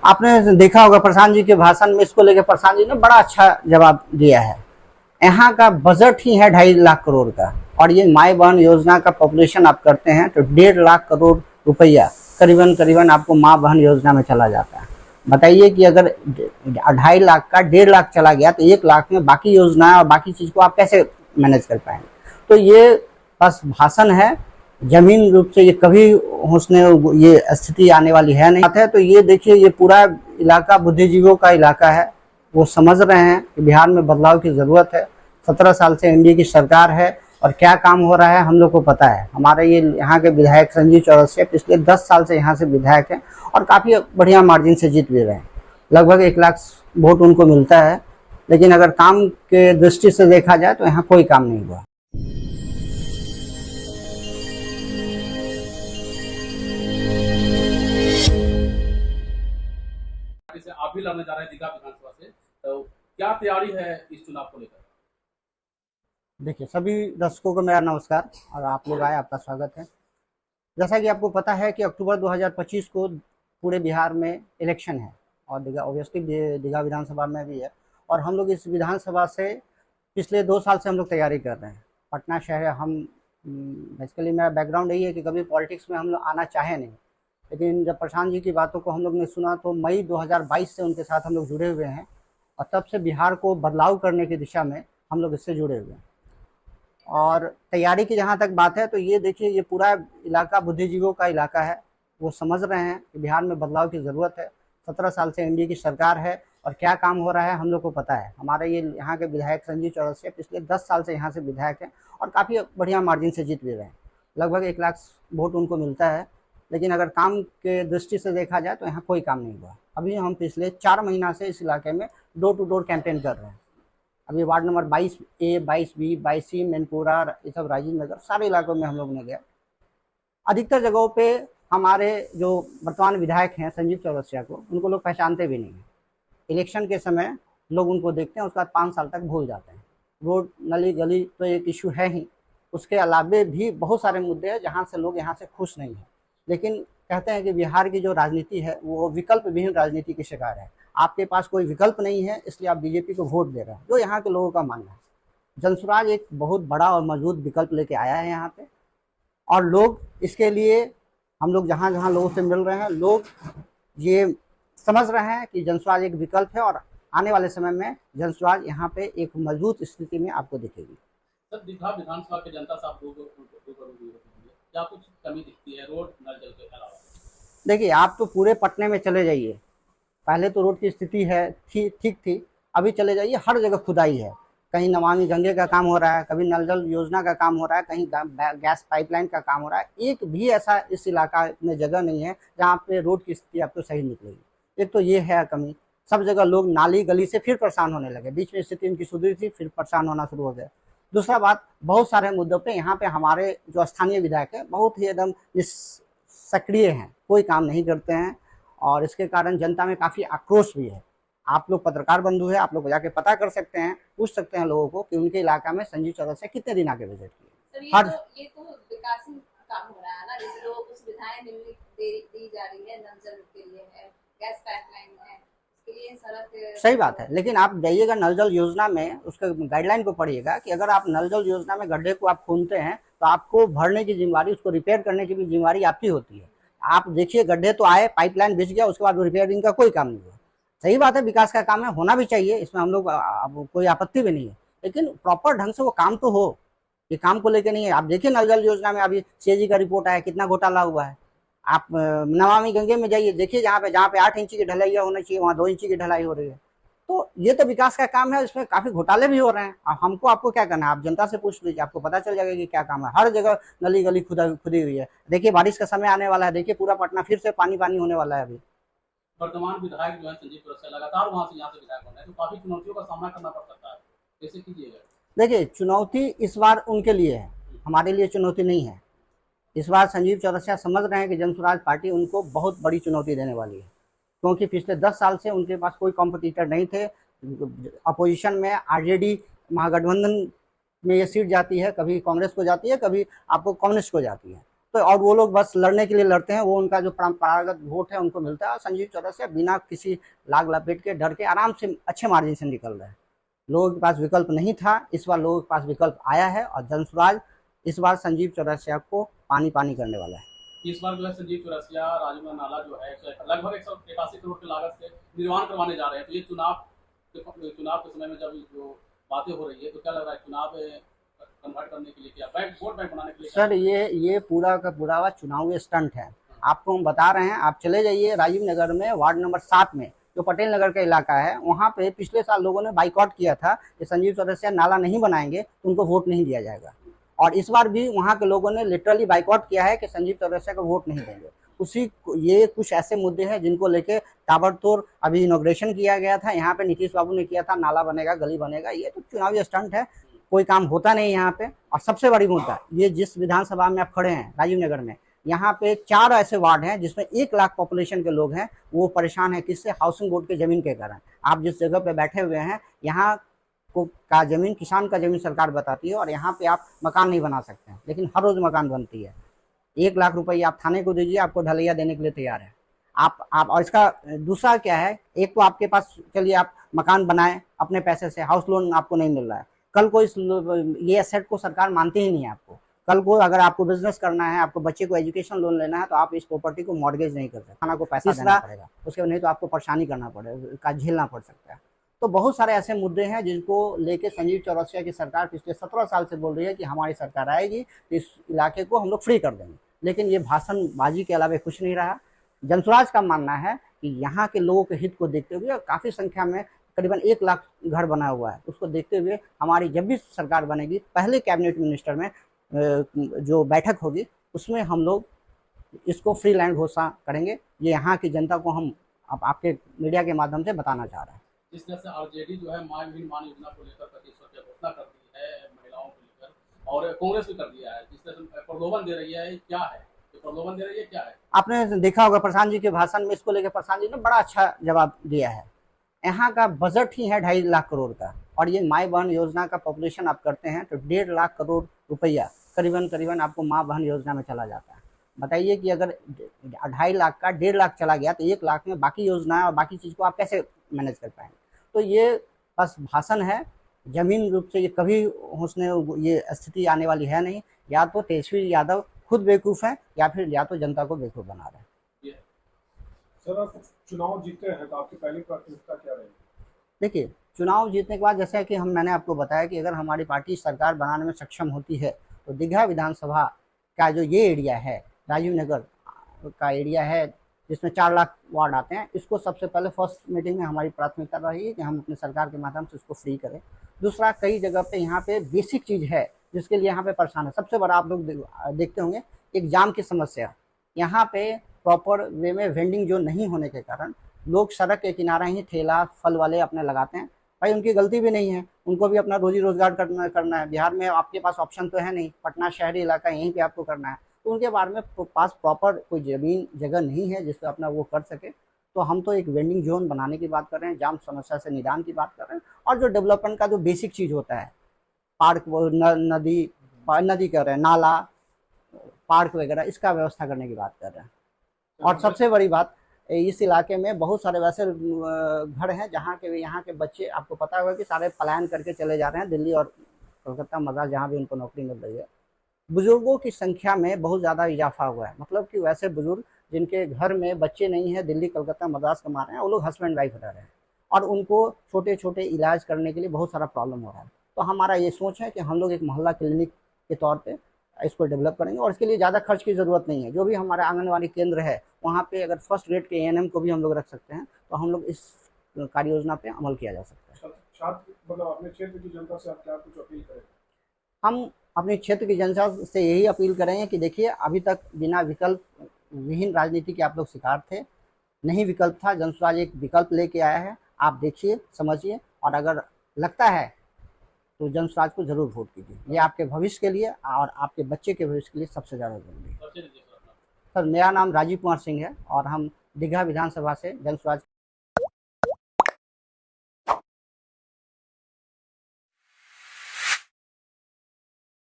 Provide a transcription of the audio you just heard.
आपने देखा होगा प्रशांत जी के भाषण में, इसको लेकर प्रशांत जी ने बड़ा अच्छा जवाब दिया है। यहाँ का बजट ही है 2.5 लाख करोड़ का, और ये माई बहन योजना का पॉपुलेशन आप करते हैं तो 1.5 लाख करोड़ रुपया करीबन करीबन आपको माँ बहन योजना में चला जाता है। बताइए कि अगर 2.5 लाख का 1.5 लाख चला गया तो 1 लाख में बाकी योजनाएं और बाकी चीज को आप कैसे मैनेज कर पाएंगे। तो ये बस भाषण है, जमीन रूप से ये कभी उसने ये स्थिति आने वाली है नहीं है। तो ये देखिए, ये पूरा इलाका बुद्धिजीवियों का इलाका है। वो समझ रहे हैं कि बिहार में बदलाव की ज़रूरत है। 17 साल से एनडीए की सरकार है और क्या काम हो रहा है हम लोग को पता है। हमारे ये यहाँ के विधायक संजीव चौरसिया पिछले 10 साल से यहाँ से विधायक हैं और काफ़ी बढ़िया मार्जिन से जीत भी रहे हैं। लगभग 1 लाख वोट उनको मिलता है, लेकिन अगर काम के दृष्टि से देखा जाए तो यहाँ कोई काम नहीं हुआ। से आप भी लड़ने जा रहे हैं दीघा विधानसभा से, तो क्या तैयारी है इस चुनाव को लेकर? देखिए, सभी दर्शकों को मेरा नमस्कार और आप लोग आए, आपका स्वागत है। जैसा कि आपको पता है कि अक्टूबर 2025 को पूरे बिहार में इलेक्शन है और दीघा ऑब्वियसली दीघा विधानसभा में भी है। और हम लोग इस विधानसभा से पिछले 2 साल से हम लोग तैयारी कर रहे हैं। पटना शहर हम बेसिकली मेरा बैकग्राउंड यही है कि कभी पॉलिटिक्स में हम लोग आना चाहे नहीं, लेकिन जब प्रशांत जी की बातों को हम लोग ने सुना तो मई 2022 से उनके साथ हम लोग जुड़े हुए हैं और तब से बिहार को बदलाव करने की दिशा में हम लोग इससे जुड़े हुए हैं। और तैयारी की जहाँ तक बात है तो ये देखिए, ये पूरा इलाका बुद्धिजीवियों का इलाका है। वो समझ रहे हैं कि बिहार में बदलाव की ज़रूरत है। 17 साल से एनडीए की सरकार है और क्या काम हो रहा है हम लोग को पता है। हमारे ये यहाँ के विधायक संजीव चौरसिया पिछले 10 साल से यहाँ से विधायक हैं और काफ़ी बढ़िया मार्जिन से जीत भी रहे हैं। लगभग 1 लाख वोट उनको मिलता है, लेकिन अगर काम के दृष्टि से देखा जाए तो यहाँ कोई काम नहीं हुआ। अभी हम पिछले 4 महीना से इस इलाके में डोर टू डोर कैंपेन कर रहे हैं। अभी ward number 22A, 22B, 22C, Mainpura, ये सब राजीव नगर, सारे इलाकों में हम लोग ने गया। अधिकतर जगहों पे हमारे जो वर्तमान विधायक हैं संजीव चौरसिया को, उनको लोग पहचानते भी नहीं हैं। इलेक्शन के समय लोग उनको देखते हैं, उसके बाद 5 साल तक भूल जाते हैं। रोड, नली गली तो एक इशू है ही, उसके अलावे भी बहुत सारे मुद्दे हैं जहाँ से लोग यहाँ से खुश नहीं हैं। लेकिन कहते हैं कि बिहार की जो राजनीति है वो विकल्प विहीन राजनीति की शिकार है। आपके पास कोई विकल्प नहीं है, इसलिए आप बीजेपी को वोट दे रहे हैं, जो यहाँ के लोगों का मानना है। जनसुराज एक बहुत बड़ा और मजबूत विकल्प लेके आया है यहाँ पे, और लोग इसके लिए, हम लोग जहाँ जहाँ लोगों से मिल रहे हैं, लोग ये समझ रहे हैं कि जनसुराज एक विकल्प है और आने वाले समय में जनसुराज यहाँ पे एक मजबूत स्थिति में आपको दिखेगी। सर, दीघा विधानसभा के जनता से आप क्या कुछ कमी दिखती है रोड नल जल के अलावा? देखिए, आप तो पूरे पटने में चले जाइए, पहले तो रोड की स्थिति है ठीक थी, अभी चले जाइए हर जगह खुदाई है। कहीं नमामि गंगे का काम हो रहा है, कभी नल जल योजना का काम हो रहा है, कहीं गैस पाइपलाइन का काम हो रहा है। एक भी ऐसा इस इलाका में जगह नहीं है जहाँ पे रोड की स्थिति आपको सही निकलेगी। एक तो ये है कमी। सब जगह लोग नाली गली से फिर परेशान होने लगे, बीच में स्थिति इनकी सुधरी थी, फिर परेशान होना शुरू हो गया। दूसरा बात, बहुत सारे मुद्दों पे यहाँ पे हमारे जो स्थानीय विधायक है बहुत ही एकदम सक्रिय हैं, कोई काम नहीं करते हैं, और इसके कारण जनता में काफ़ी आक्रोश भी है। आप लोग पत्रकार बंधु है, आप लोग जाके पता कर सकते हैं, पूछ सकते हैं लोगों को कि उनके इलाका में संजीव चौरसिया कितने दिन आके विजिट किए। ये तो विकास काम हो रहा है ना, जैसे लोगों को सुविधाएं दी जा रही है, नल जल के लिए है, गैस पाइपलाइन है, उसके लिए सड़क। सही बात है, लेकिन आप जाइएगा नल जल योजना में, उसके गाइडलाइन को पढ़िएगा कि अगर आप नल जल योजना में गड्ढे को आप खोदते हैं तो आपको भरने की जिम्मेवारी, उसको रिपेयर करने की भी जिम्मेवारी आपकी होती है। आप देखिए, गड्ढे तो आए, पाइपलाइन बिछ गया, उसके बाद रिपेयरिंग का कोई काम नहीं हुआ। सही बात है, विकास का काम है, होना भी चाहिए, इसमें हम लोग कोई आपत्ति भी नहीं है, लेकिन प्रॉपर ढंग से वो काम तो हो। ये काम को लेके नहीं है। आप देखिए नल जल योजना में अभी सीएजी का रिपोर्ट आया, कितना घोटाला हुआ है। आप नमामि गंगे में जाइए, देखिए जहाँ पे 8 इंची की ढलाई होना चाहिए वहाँ 2 इंची की ढलाई हो रही है। तो ये तो विकास का काम है, इसमें काफी घोटाले भी हो रहे हैं। अब आपको क्या करना है, आप जनता से पूछ लीजिए, आपको पता चल जाएगा कि क्या काम है। हर जगह नली गली खुदी हुई है। देखिए, बारिश का समय आने वाला है, देखिए पूरा पटना फिर से पानी पानी होने वाला है। अभी वर्तमान विधायक जो है संजीव चौरसिया लगातार वहां से यहाँ से विधायक होना है, तो काफी चुनौतियों का सामना करना पड़ सकता है, कैसे कीजिएगा? देखिए, चुनौती इस बार उनके लिए है, हमारे लिए चुनौती नहीं है। इस बार संजीव चौरसिया समझ रहे हैं कि जनसुराज पार्टी उनको बहुत बड़ी चुनौती देने वाली है, क्योंकि पिछले 10 साल से उनके पास कोई कॉम्पिटिटर नहीं थे। अपोजिशन में आरजेडी महागठबंधन में ये सीट जाती है, कभी कांग्रेस को जाती है, कभी आपको कम्युनिस्ट को जाती है। तो और वो लोग बस लड़ने के लिए लड़ते हैं, वो उनका जो परंपरागत वोट है उनको मिलता है। और संजीव चौरसिया बिना किसी लाग लपेट के डर के आराम से अच्छे मार्जिन से निकल रहे हैं। लोगों के पास विकल्प नहीं था, इस बार लोगों के पास विकल्प आया है और जनसुराज इस बार संजीव चौरसिया को पानी पानी करने वाला है। इस बार जो है संजीव चौरसिया राजमहल नाला जो है लगभग 181 करोड़ की लागत से निर्माण करवाने जा रहे हैं। तो ये चुनाव के समय में जब जो बातें हो रही है, तो क्या लग रहा है चुनाव कन्वर्ट करने के लिए, क्या वोट बैंक बनाने के लिए? सर ये पूरा का पूरा चुनावी स्टंट है। आपको हम बता रहे हैं, आप चले जाइए राजीव नगर में वार्ड नंबर 7 में जो पटेल नगर का इलाका है, वहाँ पे पिछले साल लोगों ने बाइकआउट किया था कि संजीव चौरसिया नाला नहीं बनाएंगे तो उनको वोट नहीं दिया जाएगा। और इस बार भी वहाँ के लोगों ने लिटरली बाइकआउट किया है कि संजीव चौरसिया को वोट नहीं देंगे। ये कुछ ऐसे मुद्दे हैं जिनको लेके ताबड़तोड़ अभी इनॉग्रेशन किया गया था, यहाँ पे नीतीश बाबू ने किया था, नाला बनेगा, गली बनेगा। ये तो चुनावी स्टंट है, कोई काम होता नहीं यहाँ पे। और सबसे बड़ी मुद्दा, ये जिस विधानसभा में आप खड़े हैं राजीव नगर में, यहाँ पे 4 ऐसे वार्ड हैं जिसमें 1 लाख पॉपुलेशन के लोग हैं, वो परेशान है किससे? हाउसिंग बोर्ड के जमीन के कारण। आप जिस जगह पे बैठे हुए हैं, यहाँ का जमीन किसान का जमीन सरकार बताती है और यहाँ पे आप मकान नहीं बना सकते हैं, लेकिन हर रोज मकान बनती है। 1 लाख रुपये आप थाने को दीजिए, आपको ढलैया देने के लिए तैयार है। आप और इसका दूसरा क्या है, एक तो आपके पास चलिए आप मकान बनाए अपने पैसे से, हाउस लोन आपको नहीं मिल रहा है। कल को ये एसेट को सरकार मानती ही नहीं है आपको। कल को अगर आपको बिजनेस करना है, आपको बच्चे को एजुकेशन लोन लेना है, तो आप इस प्रॉपर्टी को मॉर्गेज नहीं कर सकते, थाना को पैसा देना पड़ेगा, उसके नहीं तो आपको परेशानी करना पड़ेगा, झेलना पड़ सकता है। तो बहुत सारे ऐसे मुद्दे हैं जिनको लेके संजीव चौरसिया की सरकार पिछले 17 साल से बोल रही है कि हमारी सरकार आएगी तो इस इलाके को हम लोग फ्री कर देंगे, लेकिन ये भाषणबाजी के अलावा कुछ नहीं रहा। जनसुराज का मानना है कि यहाँ के लोगों के हित को देखते हुए काफ़ी संख्या में करीबन 1 लाख घर बना हुआ है, उसको देखते हुए हमारी जब भी सरकार बनेगी, पहले कैबिनेट मिनिस्टर में जो बैठक होगी उसमें हम लोग इसको फ्री लैंड घोषणा करेंगे। ये यहाँ की जनता को हम आपके मीडिया के माध्यम से बताना चाह रहे हैं। जिस तरह से आरजेडी जो है मां योजना को लेकर 2500 की घोषणा कर दी है महिलाओं को लेकर, और कांग्रेस भी कर दिया है, जिस तरह से प्रलोभन दे रही है, क्या है प्रलोभन दे रही है, क्या है? आपने देखा होगा प्रशांत जी के भाषण में, इसको लेकर प्रशांत जी ने बड़ा अच्छा जवाब दिया है। यहाँ का बजट ही है 2.5 लाख करोड़ का, और ये माई बहन योजना का पॉपुलेशन आप करते हैं तो 1.5 लाख करोड़ रुपया करीबन आपको माँ बहन योजना में चला जाता है। बताइए कि अगर 2.5 लाख का 1.5 लाख चला गया तो 1 लाख में बाकी योजनाएं और बाकी चीज़ को आप कैसे मैनेज कर पाएंगे? तो ये बस भाषण है, जमीन रूप से ये कभी उसने ये स्थिति आने वाली है नहीं। या तो तेजस्वी यादव खुद बेवकूफ़ है या तो जनता को बेवकूफ़ बना रहे हैं। सर, आप चुनाव जीते हैं तो आपकी पहली प्राथमिकता क्या रहेगी? देखिए, चुनाव जीतने के बाद जैसा कि मैंने आपको बताया कि अगर हमारी पार्टी सरकार बनाने में सक्षम होती है तो दीघा विधानसभा का जो ये एरिया है, राजीव नगर का एरिया है जिसमें 4 लाख वार्ड आते हैं, इसको सबसे पहले फर्स्ट मीटिंग में हमारी प्राथमिकता रही कि हम अपने सरकार के माध्यम से इसको फ्री करें। दूसरा, कई जगह पे यहाँ पे बेसिक चीज़ है जिसके लिए यहाँ पे परेशान है। सबसे बड़ा आप लोग देखते होंगे एक जाम की समस्या। यहाँ पे प्रॉपर वे में वेंडिंग जो नहीं होने के कारण लोग सड़क के किनारे ही ठेला फल वाले अपने लगाते हैं। भाई उनकी गलती भी नहीं है, उनको भी अपना रोजी रोजगार करना है। बिहार में आपके पास ऑप्शन तो है नहीं, पटना शहरी इलाका यहीं पे आपको करना है, तो उनके बारे में पास प्रॉपर कोई जगह नहीं है जिस पर अपना वो कर सके। तो हम तो एक वेंडिंग जोन बनाने की बात कर रहे हैं, जाम समस्या से निदान की बात कर रहे हैं, और जो डेवलपमेंट का जो बेसिक चीज़ होता है, पार्क, नदी कर रहे हैं, नाला, पार्क वगैरह, इसका व्यवस्था करने की बात कर रहे हैं। और सबसे बड़ी बात, इस इलाके में बहुत सारे वैसे घर हैं जहाँ के यहाँ के बच्चे, आपको पता होगा कि सारे पलायन करके चले जा रहे हैं दिल्ली और कोलकाता, मद्रास, जहाँ भी उनको नौकरी मिल रही है। बुजुर्गों की संख्या में बहुत ज़्यादा इजाफा हुआ है, मतलब कि वैसे बुजुर्ग जिनके घर में बच्चे नहीं है, दिल्ली कलकत्ता मद्रास कमा रहे हैं, वो लोग हस्बैंड वाइफ रह रहे हैं और उनको छोटे छोटे इलाज करने के लिए बहुत सारा प्रॉब्लम हो रहा है। तो हमारा ये सोच है कि हम लोग एक मोहल्ला क्लिनिक के तौर पे इसको डेवलप करेंगे, और इसके लिए ज़्यादा खर्च की ज़रूरत नहीं है। जो भी हमारा आंगनबाड़ी केंद्र है वहाँ पे अगर फर्स्ट ग्रेड के एएनएम को भी हम लोग रख सकते हैं तो हम लोग इस कार्य योजना पे अमल किया जा सकता है। मतलब अपने क्षेत्र की जनता से आप क्या कुछ अपील करें? हम अपने क्षेत्र की जनता से यही अपील करेंगे कि देखिए, अभी तक बिना विकल्प विहीन राजनीति के आप लोग शिकार थे, नहीं विकल्प था, जनसुराज एक विकल्प लेके आया है। आप देखिए, समझिए, और अगर लगता है तो जनसुराज को जरूर वोट कीजिए। ये आपके भविष्य के लिए और आपके बच्चे के भविष्य के लिए सबसे ज़्यादा जरूरी है। सर, मेरा नाम राजीव कुमार सिंह है और हम दीघा विधानसभा से जनसुराज